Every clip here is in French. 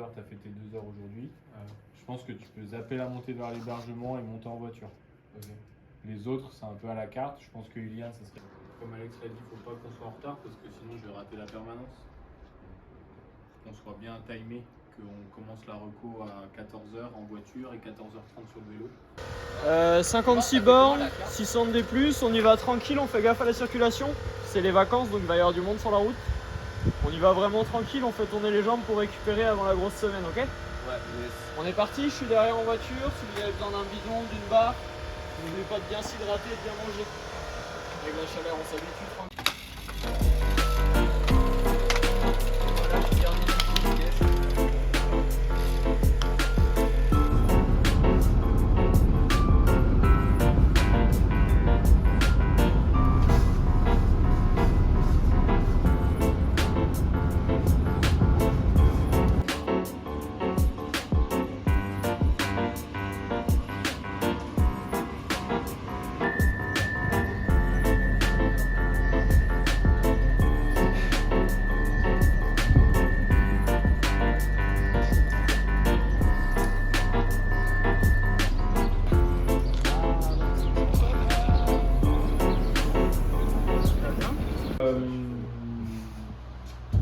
heures, tu as fait tes 2 heures aujourd'hui. Je pense que tu peux zapper la montée vers l'hébergement et monter en voiture. Okay. Les autres, c'est un peu à la carte. Je pense que Ilian, ça serait. Comme Alex l'a dit, il ne faut pas qu'on soit en retard parce que sinon je vais rater la permanence. Qu'on soit bien timé, qu'on commence la reco à 14h en voiture et 14h30 sur le vélo. 56 bornes, 600 D+, on y va tranquille, on fait gaffe à la circulation. C'est les vacances, donc il va y avoir du monde sur la route. On y va vraiment tranquille, on fait tourner les jambes pour récupérer avant la grosse semaine, ok? Ouais, yes. On est parti, je suis derrière en voiture. Si vous avez besoin d'un bidon, d'une barre, n'oubliez pas de bien s'hydrater et de bien manger. Avec la chaleur, on s'habitue tranquille. Voilà, je termine.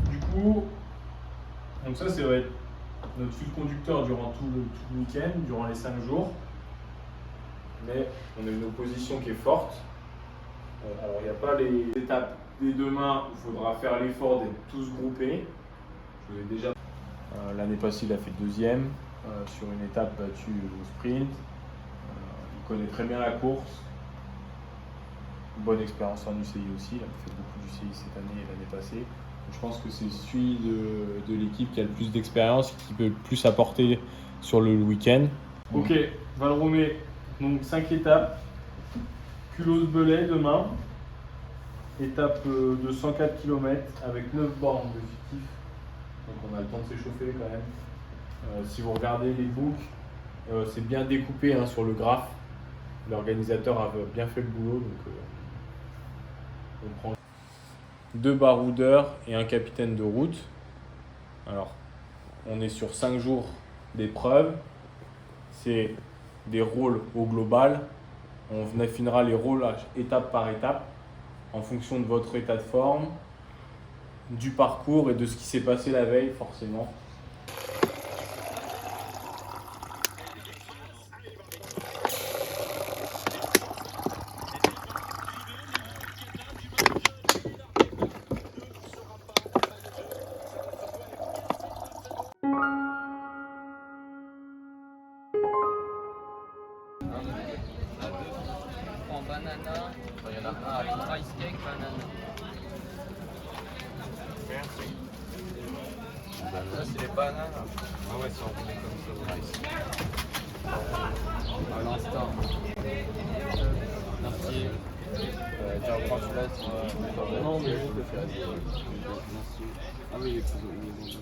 Du coup, donc ça va être notre fil conducteur durant tout le week-end, durant les 5 jours. Mais on a une opposition qui est forte. Alors il n'y a pas les étapes dès demain où il faudra faire l'effort d'être tous groupés. Je vous ai déjà. L'année passée, il a fait deuxième sur une étape battue au sprint. Il connaît très bien la course. Une bonne expérience en UCI aussi. Il a fait beaucoup d'UCI cette année et l'année passée. Je pense que c'est celui de l'équipe qui a le plus d'expérience et qui peut le plus apporter sur le week-end. Ok, Valromé, donc 5 étapes. Culose-Belay demain. Étape de 104 km avec 9 bornes de fictif. Donc on a le temps de s'échauffer quand même. Si vous regardez les books, c'est bien découpé hein, sur le graphe. L'organisateur a bien fait le boulot. Donc, on prend 2 baroudeurs et un capitaine de route. Alors, on est sur 5 jours d'épreuve. C'est des rôles au global. On affinera les rôles étape par étape en fonction de votre état de forme, du parcours et de ce qui s'est passé la veille forcément. Banana, il y en a un, rice cake, banana. Merci. Ça, c'est les bananes. Ah ouais, c'est enroulé comme ça, nice. À l'instant. Merci. Tu reprends celui-là. Non, mais je peux faire. Merci. Ah oui, il est plus.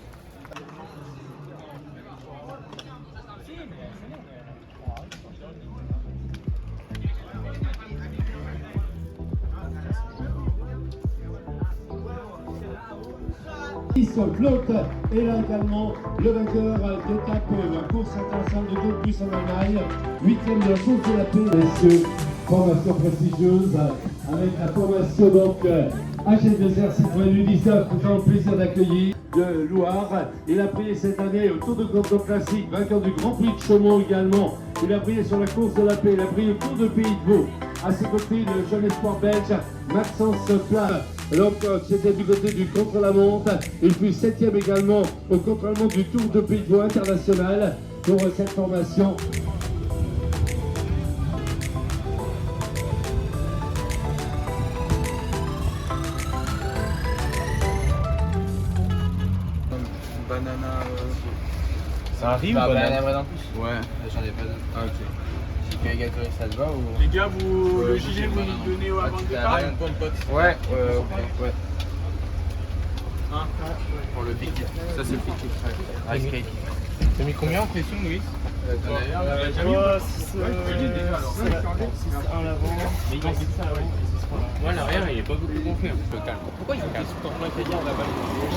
Claude est là également, le vainqueur d'étape de la course internationale de 2 plus en Allemagne, 8e de la course de la paix. Messieurs, formation prestigieuse avec la formation donc AG2R Citroën U19. Nous avons le plaisir d'accueillir de Loire. Il a brillé cette année au Tour de Canton Classique, vainqueur du Grand Prix de Chaumont également. Il a brillé sur la course de la paix, il a brillé au Tour de Pays de Vaud. À ses côtés, le jeune espoir belge, Maxence Plat. Donc c'était du côté du contre-la-montre. Il fut 7e également au contre-la-montre du Tour de Pays de Vaud international pour cette formation. Banana. Ça arrive banana bread en plus? Ouais. J'en ai pas d'autres. Ah ok. Si tu gâteries, ça te va ou? Les gars, le gilet, vous nous donnez avant le départ? Ouais, ouais. Hein? Pour le pic. Ça c'est le pic. Ice cake. T'as mis combien en pression, Louis? Moi, 6 à l'avant. Mais il a 6 à l'avant. Moi, l'arrière, il est pas beaucoup gonflé, un peu calme. Pourquoi il est calme?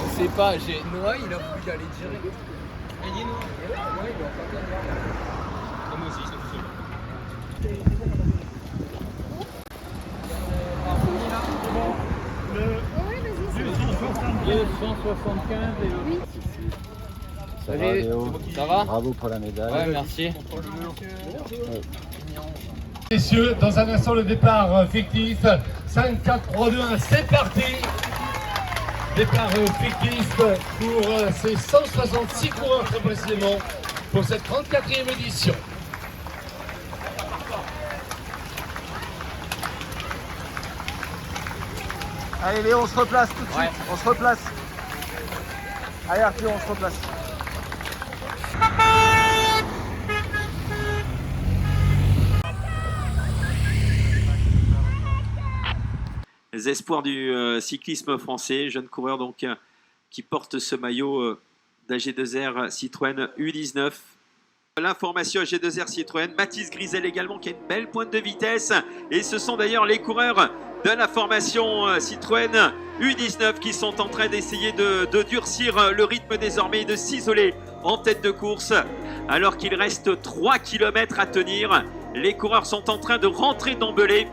Je sais pas, Noah il a voulu y aller direct. Ça va? Bravo pour la médaille. Ouais, merci. Messieurs, dans un instant, le départ fictif. 5, 4, 3, 2, 1, c'est parti. Départ fictif pour ces 166 coureurs très précisément pour cette 34e édition. Allez Léo, on se replace tout de suite. On se replace. Allez Arthur, on se replace. Les espoirs du cyclisme français, jeune coureur donc qui porte ce maillot d'AG2R Citroën U19. L'information AG2R Citroën, Mathis Grisel également qui a une belle pointe de vitesse. Et ce sont d'ailleurs les coureurs de la formation Citroën U19 qui sont en train d'essayer de durcir le rythme désormais et de s'isoler en tête de course. Alors qu'il reste 3 km à tenir, les coureurs sont en train de rentrer d'emblée.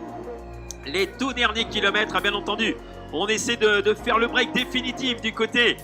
Les tout derniers kilomètres, bien entendu, on essaie de faire le break définitif du côté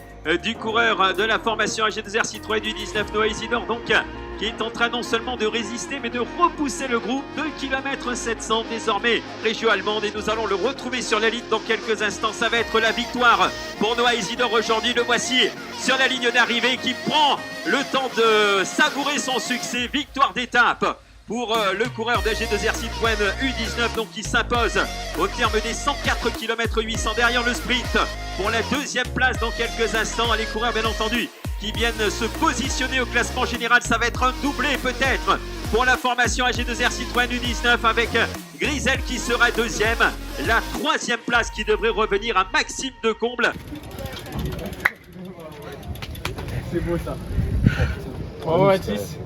du coureur de la formation AG2R Citroën U19, Noah Isidore, donc qui est en train non seulement de résister mais de repousser le groupe. 2 km 700 désormais région allemande, et nous allons le retrouver sur la ligne dans quelques instants. Ça va être la victoire pour Noah Isidore aujourd'hui. Le voici sur la ligne d'arrivée qui prend le temps de savourer son succès. Victoire d'étape pour le coureur de AG2R Citroën U19, donc qui s'impose au terme des 104 km 800 derrière le sprint pour la deuxième place dans quelques instants. Les coureurs bien entendu qui viennent se positionner au classement général, ça va être un doublé peut-être pour la formation AG2R Citroën U19 avec Grisel qui sera deuxième, la troisième place qui devrait revenir à Maxime Decomble. C'est beau ça. Bravo Mathis.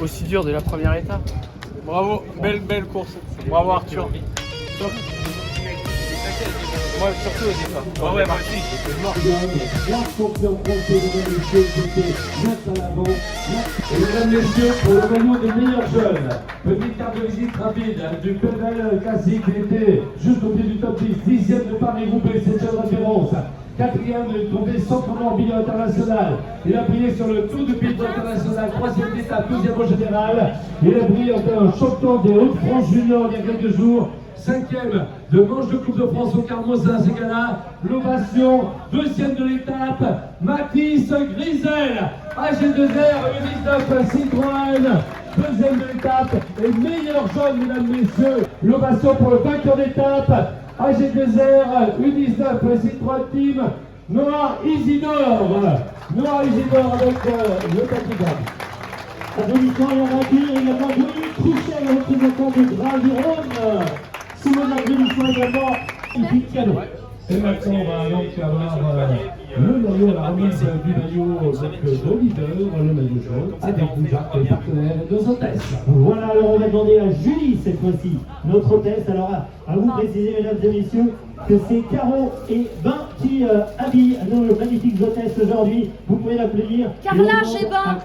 Aussi dur dès la première étape. Bravo, belle course. Bravo Arthur. Top. Moi surtout au départ. Ouais, moi aussi. La champion français de messieurs qui était mettre à l'avant. Et mesdames, messieurs, pour le maillot des meilleurs jeunes, petite carte de visite rapide du PVL classique, il était juste au pied du top 10, 10e de Paris-Roubaix, 7e référence. 4e de tournée Centre-Morbihan international. Il a brillé sur le Tour du Pays international, 3e étape, 2e au général. Il a brillé en tant que champion des Hauts-de-France junior il y a quelques jours. 5e de manche de Coupe de France au Carmosin, c'est gala. L'ovation, 2e de l'étape, Mathis Grisel, AG2R U19 Citroën. 2e de l'étape et meilleur jaune, mesdames, messieurs. L'ovation pour le vainqueur d'étape, AG2R U19 Citroën Team, Noah Isidore. Noah Isidore avec le tachygraphe. Applaudissements à la vainqueur, également Dominique Trouchet, le représentant de Graviron. Sous vos applaudissements également, Yves Cadeau. Et maintenant, on va donc avoir le maillot, la remise du maillot de leader, le maillot jaune, avec Jacques, le partenaire et deux hôtesses. Voilà, alors on va demander à Julie cette fois-ci, notre hôtesse. Alors à vous préciser, mesdames et messieurs, que c'est Caro et Ben qui habillent nos magnifiques hôtesses aujourd'hui. Vous pouvez l'applaudir. Carrelage et Ben.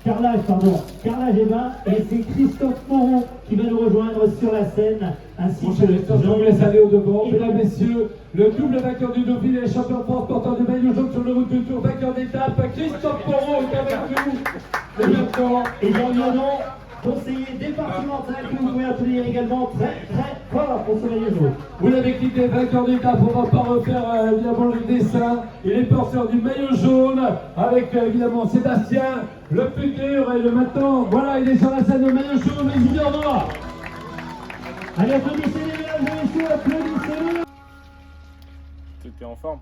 Carrelage, pardon. Carrelage et Ben. Et c'est Christophe Moron qui va nous rejoindre sur la scène. Ainsi Mon cher Christophe, je vous laisse aller au devant. Mesdames, messieurs, le double vainqueur du Dauphiné, champion de France, porteur du maillot jaune sur le route du Tour, vainqueur d'étape, Christophe Moreau est avec nous. Et maintenant, et Jean Lionon, conseiller départemental, que vous pouvez applaudir également très fort pour ce maillot jaune. vous l'avez quitté, vainqueur d'étape, on va pas refaire évidemment le dessin. Il est porteur du maillot jaune, avec évidemment Sébastien, le futur et le maintenant. Voilà, il est sur la scène, le maillot jaune, les Isidore Noah. Allez, applaudissez-les, mesdames et messieurs, applaudissez-les. T'es en forme.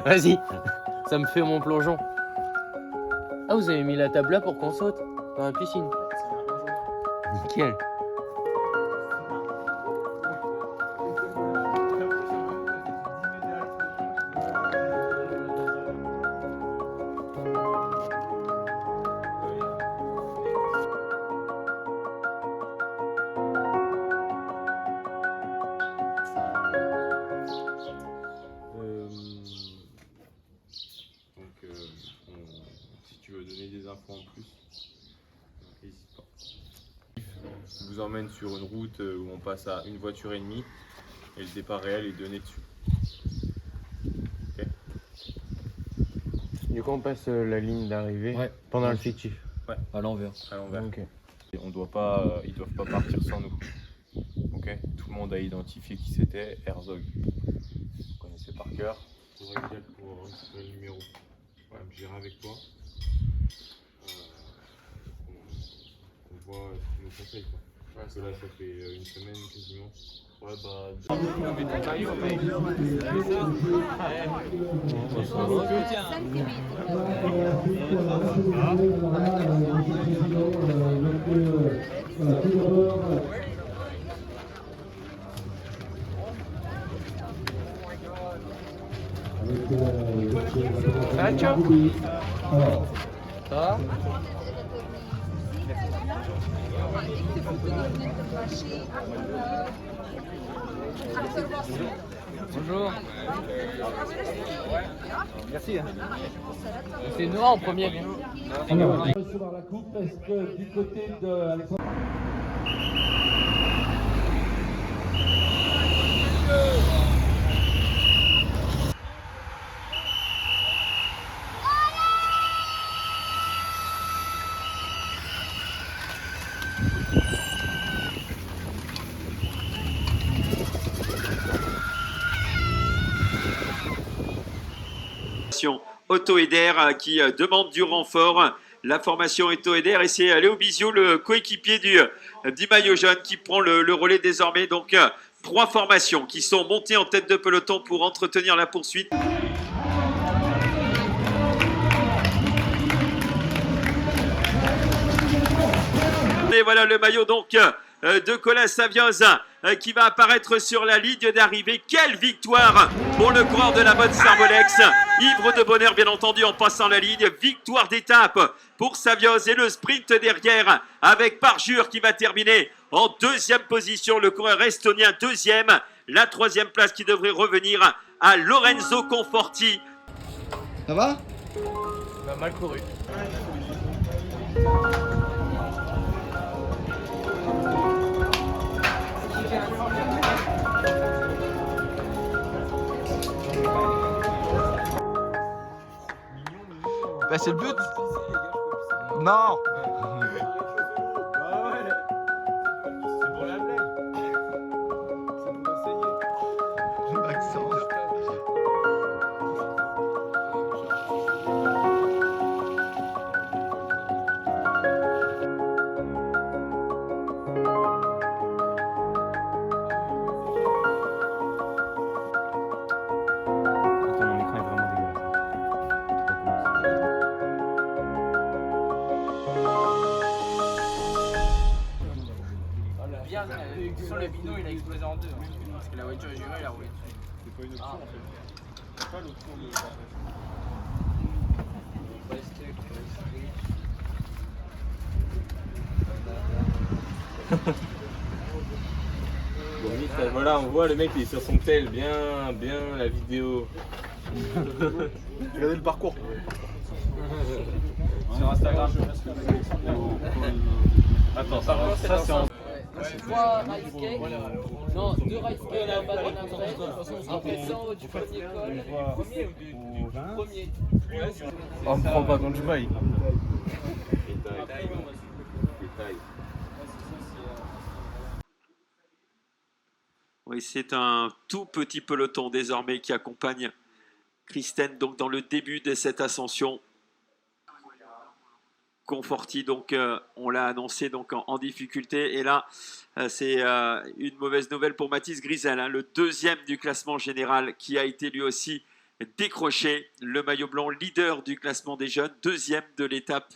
Vas-y, ça me fait mon plongeon. Ah, vous avez mis la table là pour qu'on saute dans la piscine. Nickel. infos en plus, n'hésite pas. Je vous emmène sur une route où on passe à 1 voiture et demie et le départ réel est donné dessus. Okay. Du coup, on passe la ligne d'arrivée pendant le fictif. Ouais. À l'envers. À l'envers. Ok. Et on doit pas, ils doivent pas partir sans nous. Ok. Tout le monde a identifié qui c'était, Herzog. Vous connaissez par cœur. Il faudrait idéal pour récupérer le numéro. Ouais, j'irai avec toi. On voit ce qu'il nous conseille quoi. Parce que là ça fait une semaine quasiment. Ouais bah. Ça va? Bonjour. Merci. C'est Noah en premier. Alors, on va recevoir la coupe parce que du côté de Alexandre... Auto-Eder qui demande du renfort. La formation Auto-Eder et c'est Léo Bizio, le coéquipier du maillot jaune qui prend le relais désormais. Donc 3 formations qui sont montées en tête de peloton pour entretenir la poursuite. Et voilà le maillot donc de Colas Savioz qui va apparaître sur la ligne d'arrivée. Quelle victoire pour le coureur de la mode Servolex, ivre de bonheur bien entendu en passant la ligne. Victoire d'étape pour Savioz et le sprint derrière avec Parjure qui va terminer en 2e position. Le coureur estonien 2e, la 3e place qui devrait revenir à Lorenzo Conforti. Ça va? On a mal couru. Bah c'est le but. Non. C'est pour la blague. C'est pour essayer. Maxence. Mon écran est vraiment dégueulasse. Bien, sur le bino, il a explosé en deux. Parce que la voiture est jurée, il a roulé dessus. C'est pas une option en fait. C'est pas l'option de Bon, voilà, on voit le mec il est sur son tel, bien la vidéo. Regardez le parcours. Sur Instagram. Attends, ça c'est en... 3 ride skates. Non, 2 ride skates à la base d'un après. Après 100 du premier col. Premier ou du premier? On me prend pas quand je baille. Détail. Oui, c'est un tout petit peloton désormais qui accompagne Kristen donc dans le début de cette ascension. Conforti, donc on l'a annoncé donc en difficulté. Et là, c'est une mauvaise nouvelle pour Mathis Grisel, hein, le 2e du classement général qui a été lui aussi décroché. Le maillot blanc, leader du classement des jeunes, 2e de l'étape.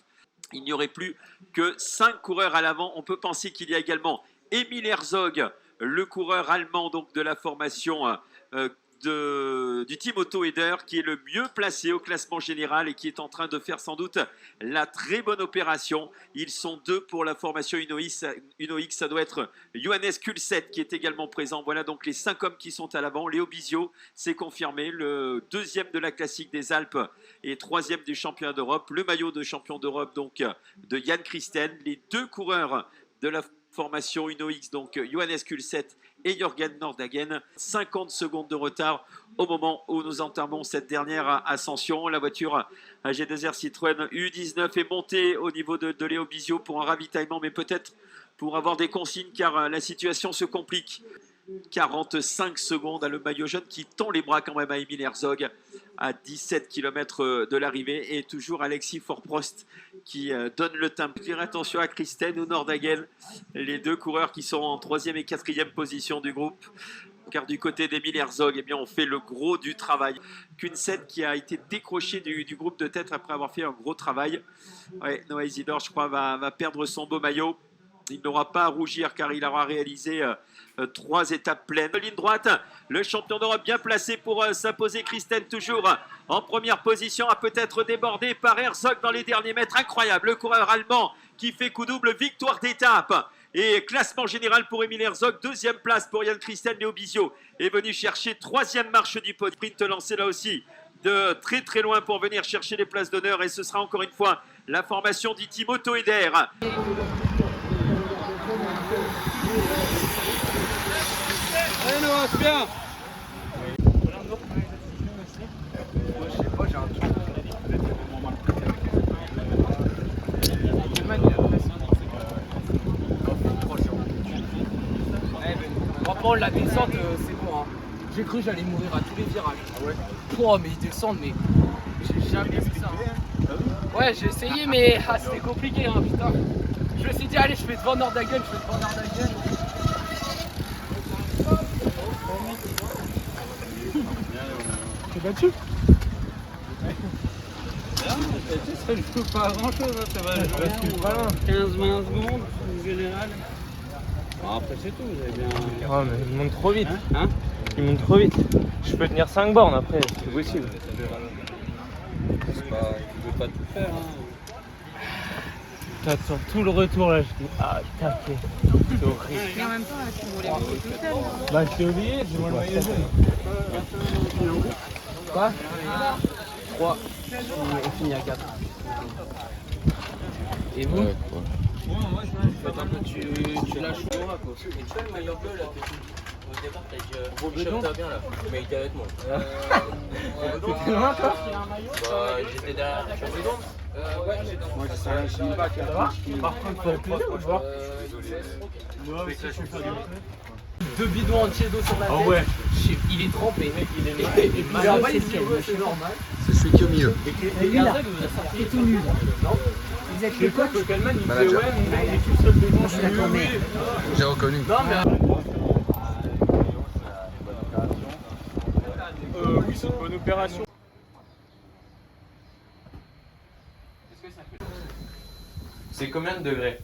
Il n'y aurait plus que 5 coureurs à l'avant. On peut penser qu'il y a également Emil Herzog, le coureur allemand donc de la formation de du team Auto Aider qui est le mieux placé au classement général et qui est en train de faire sans doute la très bonne opération. Ils sont 2 pour la formation UnoX. Ça doit être Johannes Kulset qui est également présent. Voilà donc les 5 hommes qui sont à l'avant. Léo Bizio, c'est confirmé, le 2e de la classique des Alpes et 3e du championnat d'Europe. Le maillot de champion d'Europe donc de Yann Christen. Les 2 coureurs de la formation UnoX, donc Johannes Kulset et Jürgen Nordhagen. 50 secondes de retard au moment où nous entamons cette dernière ascension. La voiture AG2R Citroën U19 est montée au niveau de Léo Bizio pour un ravitaillement, mais peut-être pour avoir des consignes car la situation se complique. 45 secondes à le maillot jaune qui tend les bras quand même à Emile Herzog à 17 km de l'arrivée, et toujours Alexis Forprost qui donne le tempo. Attention à Christen ou Nordhagen, les 2 coureurs qui sont en 3e et 4e position du groupe, car du côté d'Emile Herzog, eh bien, on fait le gros du travail. Kunset qui a été décroché du groupe de tête après avoir fait un gros travail. Ouais, Noah Isidore, je crois, va perdre son beau maillot. Il n'aura pas à rougir car il aura réalisé 3 étapes pleines. Ligne droite, le champion d'Europe bien placé pour s'imposer. Christen toujours en première position, a peut-être débordé par Herzog dans les derniers mètres. Incroyable, le coureur allemand qui fait coup double, victoire d'étape. Et classement général pour Emile Herzog, 2e place pour Yann Christen. Léo Bizio est venu chercher 3e marche du podium. Sprint lancé là aussi de très très loin pour venir chercher les places d'honneur, et ce sera encore une fois la formation du team Auto Aider. Allez Noah, c'est bien. Moi je sais pas, j'ai un truc. Franchement la descente c'est bon hein. J'ai cru que j'allais mourir à tous les virages. Ah ouais. Oh mais ils descendent mais j'ai jamais vu ça. Hein. Ouais j'ai essayé mais c'était compliqué hein putain. Je me suis dit allez je fais devant Nordhagen, T'es battu? Ça ne joue pas à grand chose, hein, ça va jouer pas loin. 15-20 secondes en général. Bon, après c'est tout, vous avez bien. Oh, mais il monte trop vite. Hein? Il monte trop vite. Je peux tenir 5 bornes après, c'est possible. C'est pas, tu peux pas tout faire. Hein. Sur tout le retour là, je dis ah taquet. C'est horrible. Mais en même temps, là, tu voulais monter tout seul. Bah je t'ai oublié, j'ai moi le maillot jaune. Quoi? 3. On finit à 4. Et vous? Ouais. Faites un peu, tu lâches le bras quoi. Et tu fais le maillot bleu là, au départ t'as dit t'as bien là, mais il était avec moi. T'étais loin toi? Bah j'étais derrière la chambre d'ombre. Ouais, moi je sais je sais pas qu'il y a Par contre, faut plaisir ou pas? Deux bidons entiers d'eau sur la tête. Ah ouais. Il est trempé. Il est c'est normal. C'est celui qui est au milieu. Et lui là, il est tout nul. Vous êtes le coach? Kalman il fait ouais, mais il est tout seul devant. J'ai reconnu. Non mais. Oui, c'est une bonne opération. C'est combien de degrés?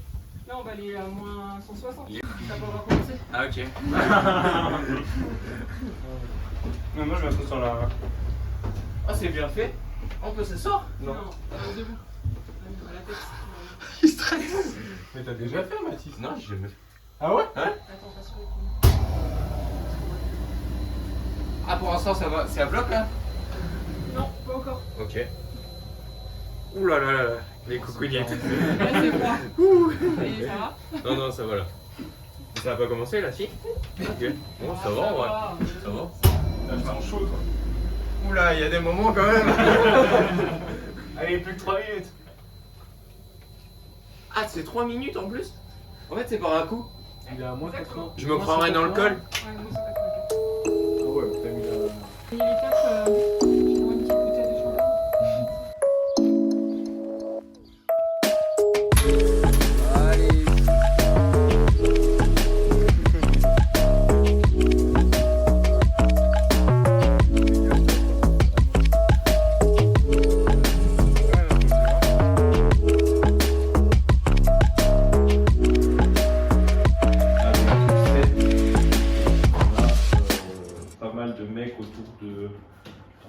Là, on va aller à moins 160. Ça va recommencer. Ah ok. Non, moi je m'assois sur la. Ah c'est bien fait. On peut s'asseoir? Non, debout. À la tête. Il stresse. Mais t'as déjà fait Mathis? Non, j'ai jamais fait. Ah ouais? Attends, pas sur les coudes. Ah pour l'instant ça va, c'est à bloc là? Non, pas encore. Ok. Ouh là là là là, les coucougnettes. Là, c'est froid. Et ça va? Non, non, ça va là. Ça va pas commencer là, si? Ok. Bon, ça va en vrai. Ça va. Là, je marche chaud toi. Oula, il y a des moments quand même. Allez, plus que 3 minutes. Ah c'est 3 minutes en plus? En fait c'est par un coup. Il est à moins 80. Je me croirais dans le col. Ouais, moi, c'est pas Ah ouais, t'as mis la. Il est l'étape, je vois une petite bouteille de champagne.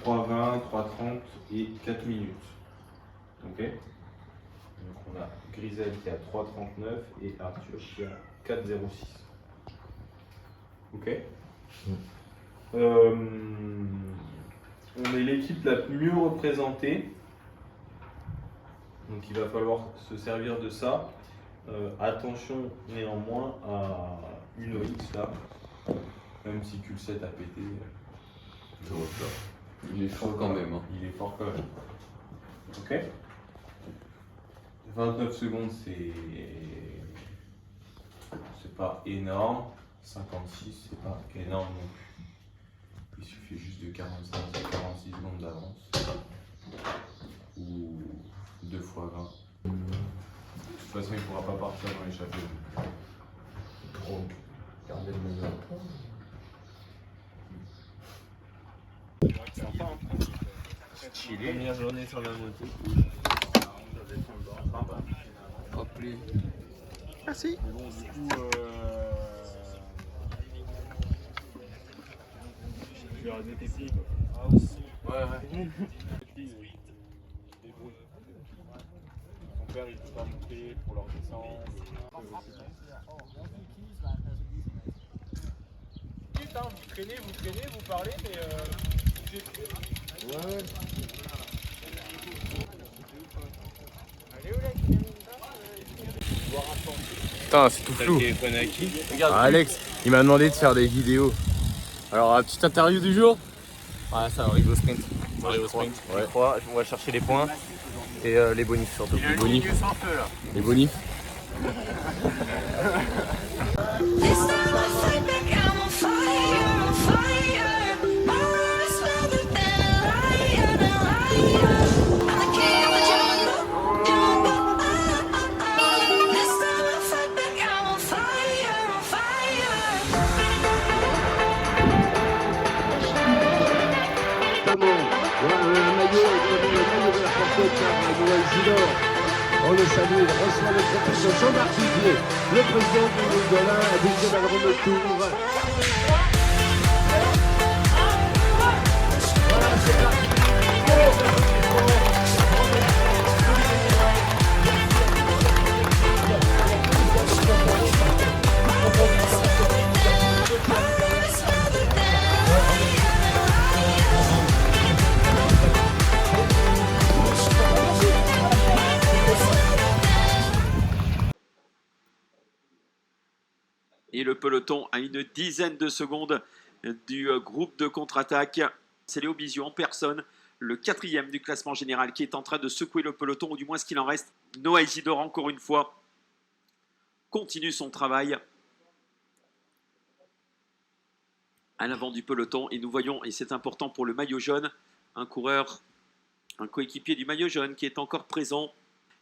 3,20, 3,30 et 4 minutes. Ok. Donc on a Grisel qui est à 3,39 et Arthur qui est à 4,06. Ok. On est l'équipe la mieux représentée. Donc il va falloir se servir de ça. Attention néanmoins à une OX là. Même si Q7 a pété. Il est fort quand même. Hein. Il est fort quand même. Ok. 29 secondes, c'est pas énorme. 56, c'est pas énorme non plus. Il suffit juste de 45 à 46 secondes d'avance. Ou 2 fois 20. De toute façon, il ne pourra pas partir dans l'échappée. Gardez le même. Première journée sur la moto. Pas plus. Merci. Mais bon, du coup, je vais arrêter tes pieds. Ouais. Ton père, il peut pas monter pour leur descendre. Vous traînez, vous parlez, mais ouais. Putain, c'est tout flou. Ah, Alex, il m'a demandé de faire des vidéos. Alors, la petite interview du jour. Ouais, ça arrive au sprint. Ouais. On va chercher les points et les bonifs surtout. Les bonifs. Les bonifs. On le salue, il reçoit le professeur Jean-Marc Vivier, le président du Golin, à 12e agronome tour. Voilà, c'est parti. Et le peloton à une dizaine de secondes du groupe de contre-attaque. C'est Léo Biziou en personne, le 4e du classement général, qui est en train de secouer le peloton, ou du moins ce qu'il en reste. Noah Isidore, encore une fois, continue son travail à l'avant du peloton. Et nous voyons, et c'est important pour le maillot jaune, un coureur, un coéquipier du maillot jaune qui est encore présent.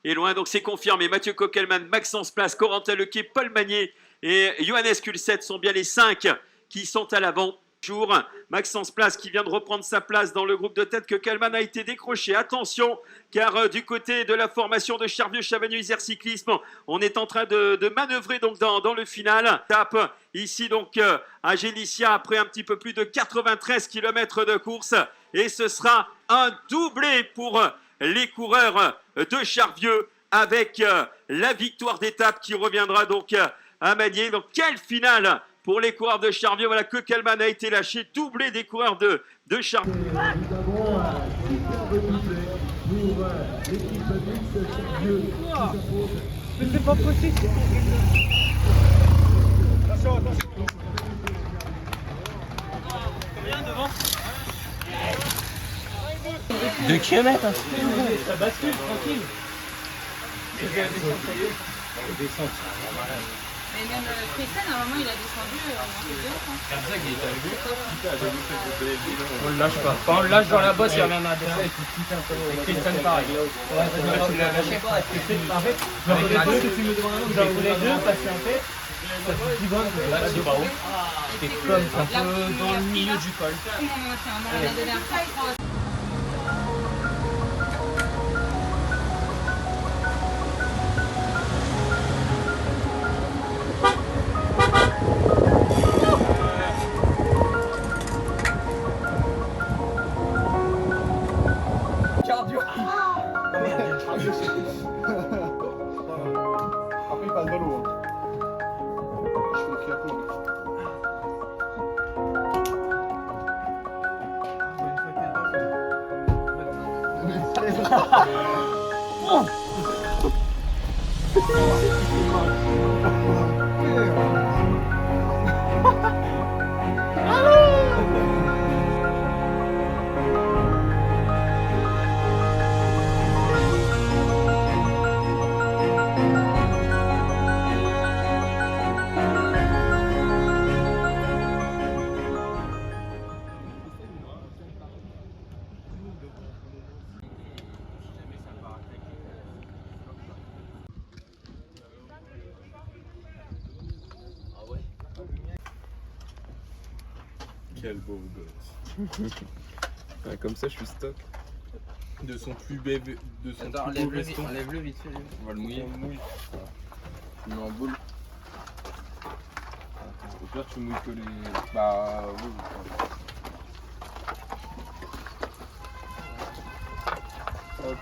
Et loin, donc c'est confirmé. Mathieu Kokelman, Maxence Place, Corentin Lequet, Paul Magnier et Johannes Kulset sont bien les 5 qui sont à l'avant. Maxence Place qui vient de reprendre sa place dans le groupe de tête. Kokelman a été décroché. Attention, car du côté de la formation de Charvieux-Chavagneux-Isère Cyclisme, on est en train de manœuvrer donc dans le final. Tape ici donc à Gélicia après un petit peu plus de 93 km de course. Et ce sera un doublé pour les coureurs de Charvieux avec la victoire d'étape qui reviendra donc à Magnier. Donc quelle finale pour les coureurs de Charvieux. Voilà, Kokelman a été lâché, doublé des coureurs de Charvieux. Nous avons un superbe doublé pour l'équipe de Charvieux. Mais c'est pas possible. Attention. Combien devant 2 km. Ça bascule, tranquille. Mais même Christian, normalement, il a descendu On le lâche pas. Quand on le lâche dans la bosse, il revient à descendre. Et Christian, pareil. En fait, j'en voulais deux parce qu'en fait, ça fait 10 bonnes. Là, c'est pas haut. C'était comme un peu dans le milieu du col. la dernière fois, il prend Quel beau gosse. Ah, comme ça, je suis stock. De son plus bébé. De son Attends, plus beau veston. enlève-le vite fait. On va le mouiller. On le mouille. Tu mets en boule. Au pire, tu mouilles que les. Bah, oui. Hop.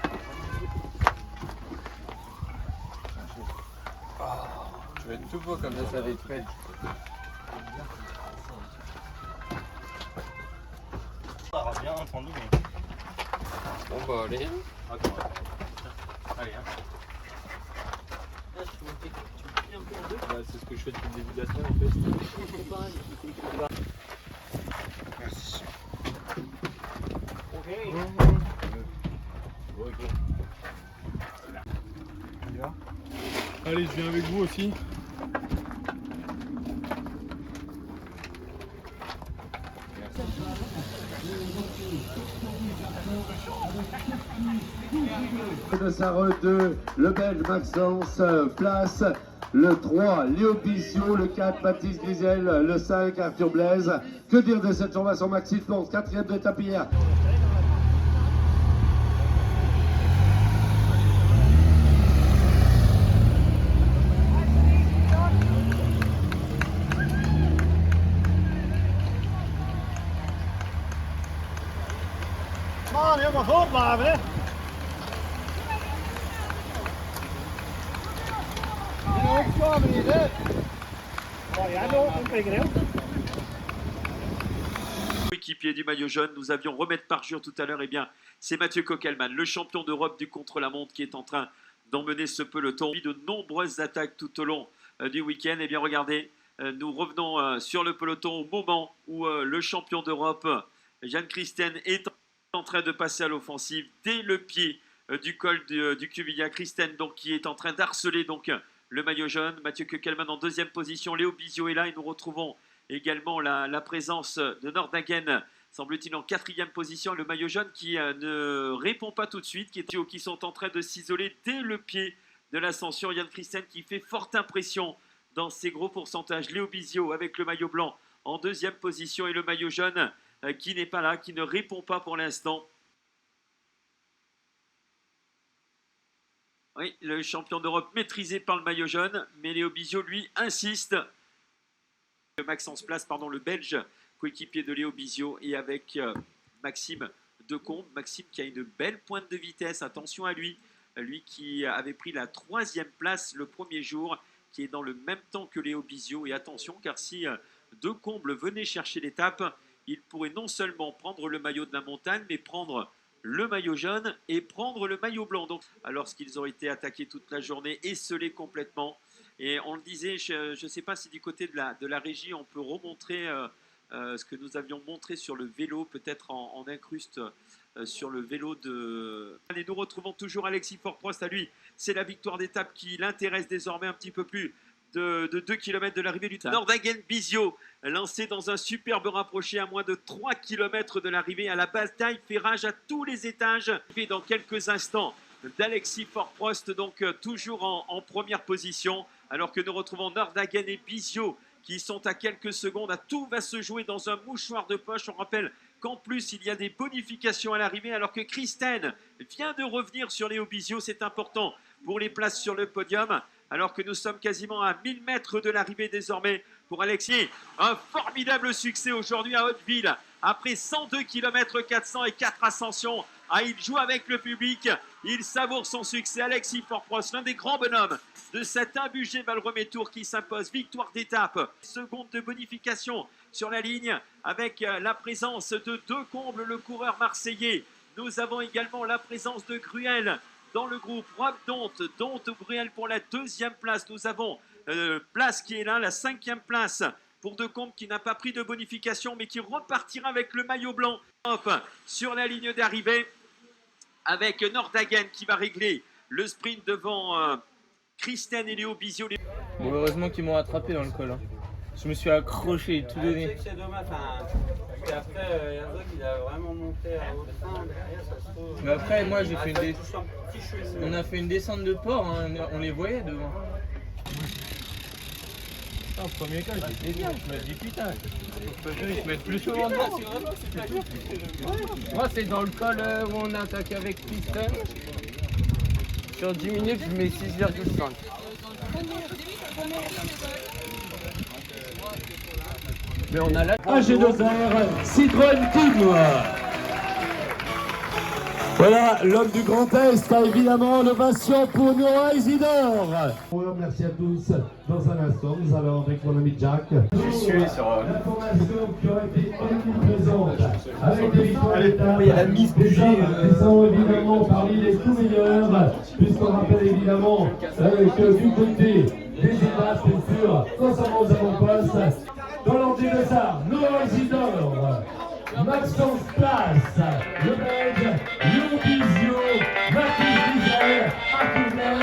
Tu vas être tout beau comme ça va être prêt. Bien entendu. Bon bah allez. Attends. Allez, hein. Bah, c'est ce que je fais depuis le début de la semaine en fait. Merci. Ok. Allez, je viens avec vous aussi. De Sarre 2, le Belge Maxence place le 3, Léo Bissot, le 4, Baptiste Grisel, le 5, Arthur Blaise. Que dire de cette formation Maxime Ponce, 4e de Tapillère. Équipier du maillot jaune, nous avions remettre parjure tout à l'heure, et bien c'est Mathieu Kokelman, le champion d'Europe du contre-la-montre, qui est en train d'emmener ce peloton. De nombreuses attaques tout au long du week-end. Et bien regardez, nous revenons sur le peloton au moment où le champion d'Europe, Jan Christen, est en train de passer à l'offensive dès le pied du col du Cuvilla. Christen donc qui est en train d'harceler donc le maillot jaune. Mathieu Kokelman en deuxième position. Léo Bizio est là et nous retrouvons également la présence de Nordhagen, semble-t-il en quatrième position. Le maillot jaune qui ne répond pas tout de suite, qui sont en train de s'isoler dès le pied de l'ascension. Jan Christen qui fait forte impression dans ses gros pourcentages. Léo Bizio avec le maillot blanc en deuxième position et le maillot jaune qui n'est pas là, qui ne répond pas pour l'instant. Oui, le champion d'Europe maîtrisé par le maillot jaune, mais Léo Bizio lui insiste. Maxence place, pardon, le Belge, coéquipier de Léo Bizio, et avec Maxime Decombe. Maxime qui a une belle pointe de vitesse, attention à lui. Lui qui avait pris la 3e place le premier jour, qui est dans le même temps que Léo Bizio. Et attention, car si Decombe venait chercher l'étape, il pourrait non seulement prendre le maillot de la montagne, mais prendre le maillot jaune et prendre le maillot blanc. Donc, lorsqu'ils ont été attaqués toute la journée et scellés complètement. Et on le disait, je ne sais pas si du côté de la régie, on peut remontrer ce que nous avions montré sur le vélo, peut-être en incruste sur le vélo de... Et nous retrouvons toujours Alexis Forprost à lui. C'est la victoire d'étape qui l'intéresse désormais un petit peu plus de 2 km de l'arrivée du Nordhagen Bizio, lancé dans un superbe rapproché à moins de 3 km de l'arrivée. À la bataille fait rage à tous les étages. Et dans quelques instants d'Alexis Forprost, donc toujours en première position, alors que nous retrouvons Nordhagen et Bizio qui sont à quelques secondes. Tout va se jouer dans un mouchoir de poche. On rappelle qu'en plus il y a des bonifications à l'arrivée, alors que Christen vient de revenir sur Léo Bizio. C'est important pour les places sur le podium, alors que nous sommes quasiment à 1000 mètres de l'arrivée désormais pour Alexis. Un formidable succès aujourd'hui à Hauteville, après 102 km 400 et 4 ascensions. Ah, il joue avec le public, il savoure son succès. Alexis Forprost, l'un des grands bonhommes de cet imbugé Val-Remé Tour qui s'impose. Victoire d'étape, seconde de bonification sur la ligne, avec la présence de Decombe, le coureur marseillais, Nous avons également la présence de Gruel dans le groupe. Rob Donte Gruel pour la 2e place. Nous avons Place qui est là, la 5e place pour Decombe qui n'a pas pris de bonification mais qui repartira avec le maillot blanc sur la ligne d'arrivée avec Nordhagen qui va régler le sprint devant Christian et Léo Bizio. Bon, heureusement qu'ils m'ont rattrapé dans le col. Hein. Je me suis accroché et tout donné. C'est dommage, parce qu'après, Herzog il a vraiment monté à haut sein, derrière ça se trouve. Mais après, moi j'ai fait une on a fait une descente de port, hein, on les voyait devant. Au premier cas, j'étais bien, je me dis putain, ils se mettent plus souvent dedans. Moi, c'est dans le col où on attaque avec Piston. Sur 10 minutes, je mets 6,5. Mais on a la AG2R Citroën Tigre. Voilà, l'homme du Grand Est a évidemment l'ovation pour Noah Isidore. Merci à tous. Dans un instant, nous allons avec mon ami Jack. J'ai sué sur... L'information qui aurait été omniprésente avec des victoires d'étape. Il y a la mise qui sont évidemment parmi les tout meilleurs, puisqu'on rappelle évidemment que du côté des étapes, bien sûr, concernant aux avant-postes, dans l'ordre des Lézards, Noah Isidore. Maxence Place, le Belge, Léo Bizio, Mathis Bizet, Arthur Nez,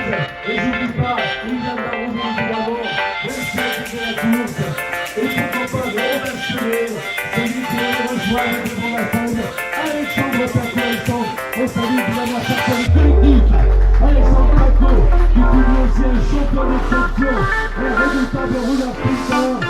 et j'oublie pas, William Baroud évidemment, merci à toute la course, et pourquoi pas de remercier celui qui a rejoint le devant la scène, Alexandre Paco, on salue évidemment sa collectif, Alexandre Paco, qui publie aussi un champion d'exception, un redoutable rouleur sprinter.